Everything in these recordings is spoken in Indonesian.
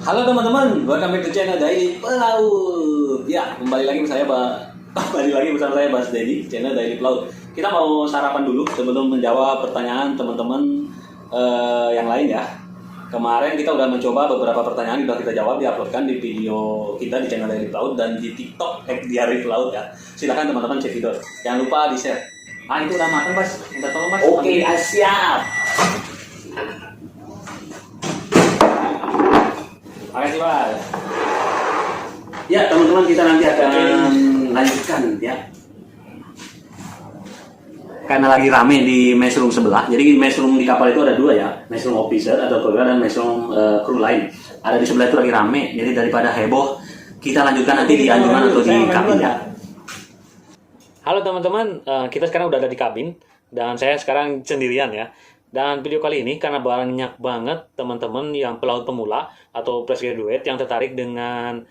Halo teman-teman, welcome back to channel Daily Pelaut. Ya, kembali lagi bersama saya Bas Dedi, channel Daily Pelaut. Kita mau sarapan dulu sebelum menjawab pertanyaan teman-teman yang lain ya. Kemarin kita udah mencoba beberapa pertanyaan, udah kita jawab, diuploadkan di video kita di channel Daily Pelaut dan di TikTok @diari pelaut ya. Silakan teman-teman cek video. Jangan lupa di share. Ah, itu udah matang Mas, minta tolong Mas. Oke, siap. Makasih Mas. Ya teman-teman, kita nanti akan lanjutkan ya. Karena lagi rame di messroom sebelah, jadi messroom di kapal itu ada dua ya, messroom officer atau crew dan messroom kru lain. Ada di sebelah itu lagi rame, jadi daripada heboh, kita lanjutkan nanti di anjungan atau di kabin ya. Halo teman-teman, kita sekarang udah ada di kabin dan saya sekarang sendirian ya. Dan video kali ini karena banyak banget teman-teman yang pelaut pemula atau fresh graduate yang tertarik dengan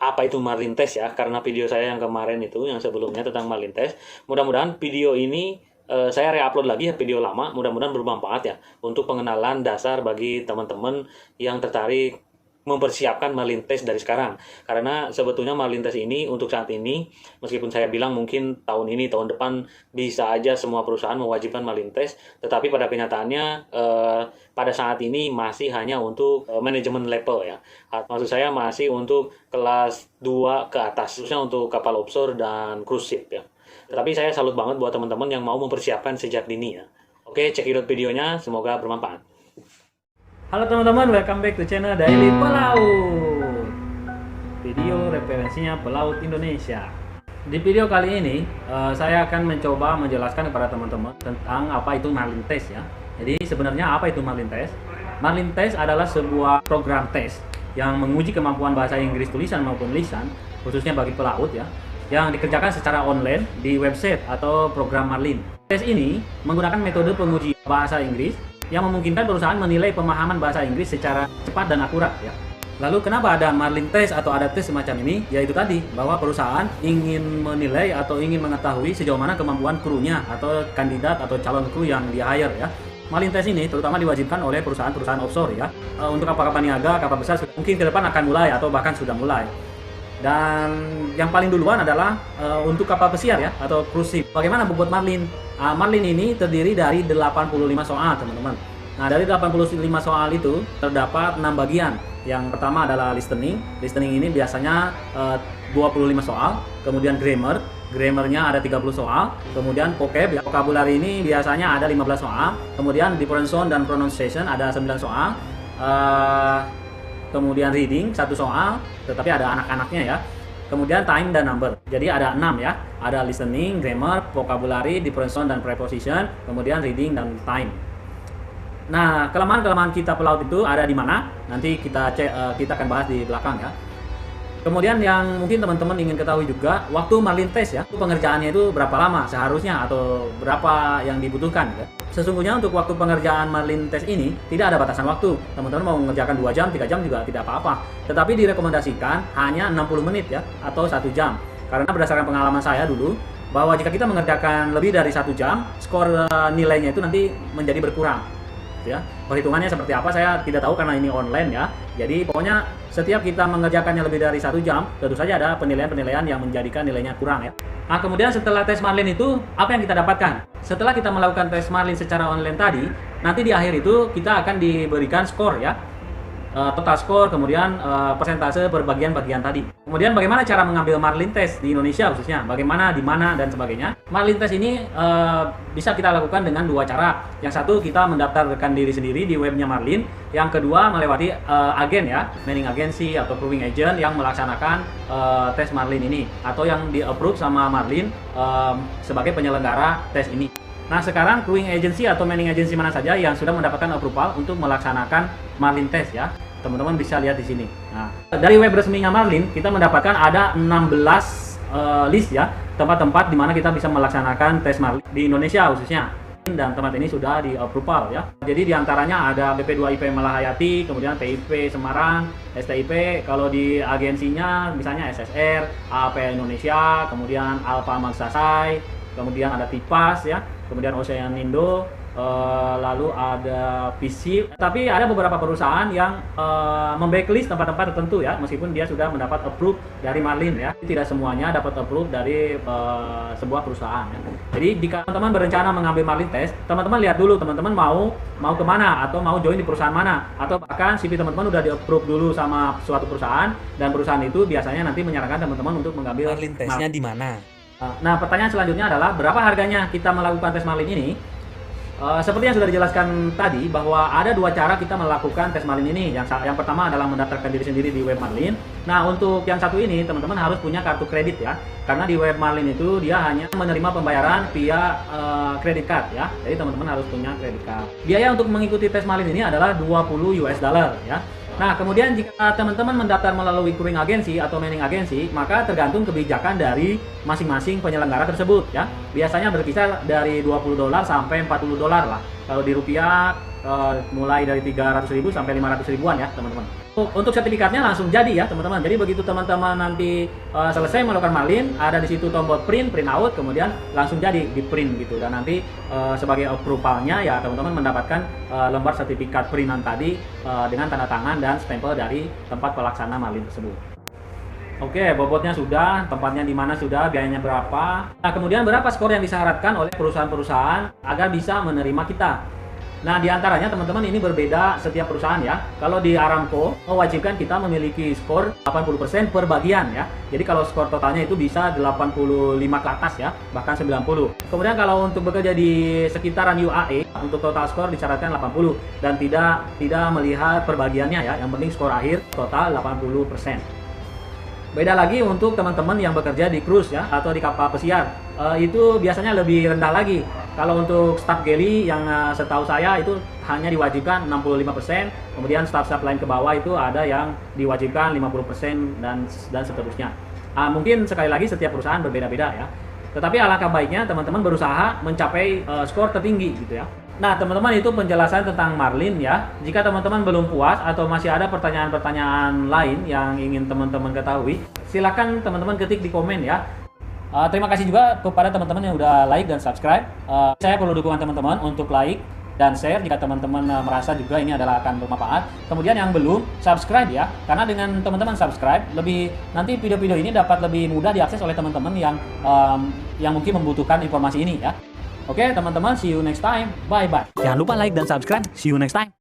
apa itu marine test ya, karena video saya yang kemarin itu yang sebelumnya tentang marine test. Mudah-mudahan video ini saya re-upload lagi ya, video lama, mudah-mudahan bermanfaat ya untuk pengenalan dasar bagi teman-teman yang tertarik mempersiapkan marine test dari sekarang. Karena sebetulnya marine test ini untuk saat ini, meskipun saya bilang mungkin tahun ini, tahun depan bisa aja semua perusahaan mewajibkan marine test, tetapi pada kenyataannya pada saat ini masih hanya untuk manajemen level ya. Maksud saya masih untuk kelas 2 ke atas, khususnya untuk kapal offshore dan cruise ship ya. Tetapi saya salut banget buat teman-teman yang mau mempersiapkan sejak dini ya. Oke, cek videonya, semoga bermanfaat. Halo teman-teman, welcome back to channel Daily Pelaut. Video referensinya pelaut Indonesia. Di video kali ini, saya akan mencoba menjelaskan kepada teman-teman tentang apa itu marine test ya. Jadi sebenarnya apa itu marine test? Marine test adalah sebuah program tes yang menguji kemampuan bahasa Inggris tulisan maupun lisan, khususnya bagi pelaut ya, yang dikerjakan secara online di website atau program Marlin. Tes ini menggunakan metode penguji bahasa Inggris yang memungkinkan perusahaan menilai pemahaman bahasa Inggris secara cepat dan akurat ya. Lalu kenapa ada marine test atau ada tes semacam ini? Yaitu tadi bahwa perusahaan ingin menilai atau ingin mengetahui sejauh mana kemampuan krunya atau kandidat atau calon kru yang dia hire ya. Marine test ini terutama diwajibkan oleh perusahaan-perusahaan offshore ya. Untuk kapal-kapal niaga, kapal besar mungkin ke depan akan mulai atau bahkan sudah mulai. Dan yang paling duluan adalah untuk kapal pesiar ya atau cruise ship. Bagaimana bobot marine? Marine ini terdiri dari 85 soal teman-teman. Nah dari 85 soal itu terdapat 6 bagian. Yang pertama adalah listening. Listening ini biasanya 25 soal. Kemudian grammarnya ada 30 soal. Kemudian vocab ya, vocabulary ini biasanya ada 15 soal. Kemudian differentiation dan pronunciation ada 9 soal. Kemudian reading 1 soal, tetapi ada anak-anaknya ya. Kemudian time dan number. Jadi ada 6 ya. Ada listening, grammar, vocabulary, differentiation dan preposition, kemudian reading dan time. Nah, kelemahan-kelemahan kita pelaut itu ada di mana? Nanti kita akan bahas di belakang ya. Kemudian yang mungkin teman-teman ingin ketahui juga, waktu marine test ya, pengerjaannya itu berapa lama seharusnya atau berapa yang dibutuhkan ya. Sesungguhnya untuk waktu pengerjaan marine test ini tidak ada batasan waktu. Teman-teman mau mengerjakan 2 jam, 3 jam juga tidak apa-apa. Tetapi direkomendasikan hanya 60 menit ya atau 1 jam. Karena berdasarkan pengalaman saya dulu, bahwa jika kita mengerjakan lebih dari 1 jam, skor nilainya itu nanti menjadi berkurang. Ya, perhitungannya seperti apa saya tidak tahu karena ini online ya. Jadi pokoknya setiap kita mengerjakannya lebih dari 1 jam, tentu saja ada penilaian-penilaian yang menjadikan nilainya kurang ya. Nah kemudian setelah tes marine itu apa yang kita dapatkan? Setelah kita melakukan tes marine secara online tadi, nanti di akhir itu kita akan diberikan skor ya. Total skor, kemudian persentase per bagian-bagian tadi. Kemudian bagaimana cara mengambil marine test di Indonesia khususnya, bagaimana, di mana, dan sebagainya. Marine test ini bisa kita lakukan dengan 2 cara. Yang satu kita mendaftarkan diri sendiri di webnya Marlin. Yang kedua melewati agen ya, manning agency atau crewing agent yang melaksanakan tes Marlin ini atau yang di-approve sama Marlin sebagai penyelenggara tes ini. Nah sekarang crewing agency atau manning agency mana saja yang sudah mendapatkan approval untuk melaksanakan marine test ya, teman-teman bisa lihat di sini. Nah dari web resminya Marlin kita mendapatkan ada 16 list ya tempat-tempat di mana kita bisa melaksanakan tes marine di Indonesia khususnya. Dan tempat ini sudah di approval ya. Jadi diantaranya ada BP2IP Malahayati, kemudian PIP Semarang, STIP. Kalau di agensinya misalnya SSR, AP Indonesia, kemudian Alfa Magsasai, kemudian ada Tipas ya, kemudian Oceanindo, lalu ada PC. Tapi ada beberapa perusahaan yang memblacklist tempat-tempat tertentu ya, meskipun dia sudah mendapat approve dari Marlin ya. Tidak semuanya dapat approve dari sebuah perusahaan ya. Jadi jika teman-teman berencana mengambil Marlin Test, teman-teman lihat dulu teman-teman mau kemana, atau mau join di perusahaan mana, atau bahkan CV teman-teman udah di-approve dulu sama suatu perusahaan, dan perusahaan itu biasanya nanti menyarankan teman-teman untuk mengambil Marlin Testnya di mana? Nah, pertanyaan selanjutnya adalah berapa harganya kita melakukan tes Marlin ini? Seperti yang sudah dijelaskan tadi, bahwa ada dua cara kita melakukan tes Marlin ini. Yang pertama adalah mendaftarkan diri sendiri di web Marlin. Nah, untuk yang satu ini teman-teman harus punya kartu kredit ya, karena di web Marlin itu dia hanya menerima pembayaran via kredit card ya. Jadi teman-teman harus punya kredit card. Biaya untuk mengikuti tes Marlin ini adalah $20 ya. Nah, kemudian jika teman-teman mendaftar melalui cruising agency atau manning agency, maka tergantung kebijakan dari masing-masing penyelenggara tersebut ya. Biasanya berkisar dari $20 sampai $40 lah. Kalau di rupiah mulai dari 300.000 sampai 500.000-an ya, teman-teman. Untuk sertifikatnya langsung jadi ya, teman-teman. Jadi begitu teman-teman nanti selesai melakukan Marlin, ada di situ tombol print out, kemudian langsung jadi di print gitu. Dan nanti sebagai approvalnya ya teman-teman mendapatkan lembar sertifikat printan tadi dengan tanda tangan dan stempel dari tempat pelaksana Marlin tersebut. Oke, bobotnya sudah, tempatnya di mana sudah, biayanya berapa. Nah, kemudian berapa skor yang disyaratkan oleh perusahaan-perusahaan agar bisa menerima kita. Nah, diantaranya teman-teman ini berbeda setiap perusahaan ya. Kalau di Aramco mewajibkan kita memiliki skor 80% per bagian ya. Jadi kalau skor totalnya itu bisa 85 ke atas ya, bahkan 90. Kemudian kalau untuk bekerja di sekitaran UAE, untuk total skor disyaratkan 80 dan tidak melihat perbagiannya ya. Yang penting skor akhir total 80%. Beda lagi untuk teman-teman yang bekerja di cruise ya, atau di kapal pesiar. Itu biasanya lebih rendah lagi. Kalau untuk staff galley yang setahu saya itu hanya diwajibkan 65%, kemudian staff-staff lain ke bawah itu ada yang diwajibkan 50% dan seterusnya. Mungkin sekali lagi setiap perusahaan berbeda-beda ya. Tetapi alangkah baiknya teman-teman berusaha mencapai skor tertinggi gitu ya. Nah, teman-teman, itu penjelasan tentang Marlin ya. Jika teman-teman belum puas atau masih ada pertanyaan-pertanyaan lain yang ingin teman-teman ketahui, silakan teman-teman ketik di komen ya. Terima kasih juga kepada teman-teman yang udah like dan subscribe. Saya perlu dukungan teman-teman untuk like dan share jika teman-teman merasa juga ini adalah akan bermanfaat. Kemudian yang belum subscribe ya, karena dengan teman-teman subscribe, nanti video-video ini dapat lebih mudah diakses oleh teman-teman yang mungkin membutuhkan informasi ini ya. Oke teman-teman, see you next time. Bye-bye. Jangan lupa like dan subscribe. See you next time.